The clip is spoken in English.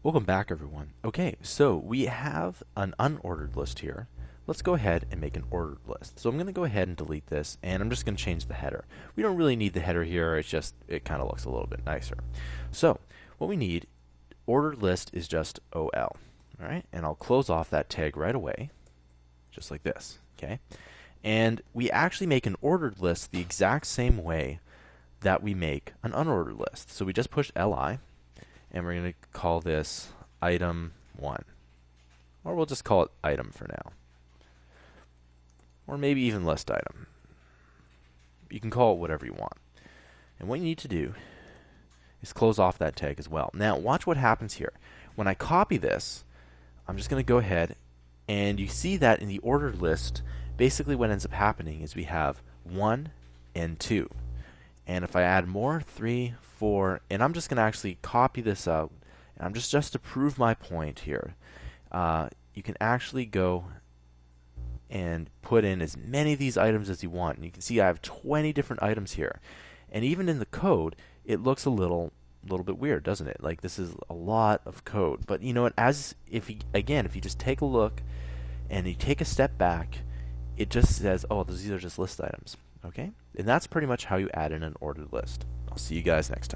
Welcome back, everyone. Okay, so we have an unordered list here. Let's go ahead and make an ordered list. So I'm going to go ahead and delete this, and I'm just going to change the header. We don't really need the header here, it kind of looks a little bit nicer. So what we need, ordered list is just OL. Alright, and I'll close off that tag right away, just like this. Okay, and we actually make an ordered list the exact same way that we make an unordered list. So we just push li, and we're going to call this item 1. Or we'll just call it item for now. Or maybe even list item. You can call it whatever you want. And what you need to do is close off that tag as well. Now watch what happens here. When I copy this, I'm just going to go ahead, and you see that in the ordered list, basically what ends up happening is we have 1 and 2. And if I add more, 3, 4, and I'm just going to actually copy this out, and I'm just to prove my point here, you can actually go and put in as many of these items as you want. And you can see I have 20 different items here. And even in the code, it looks a little bit weird, doesn't it? Like, this is a lot of code. But you know what, if you just take a look and you take a step back, it just says, oh, these are just list items. Okay? And that's pretty much how you add in an ordered list. I'll see you guys next time.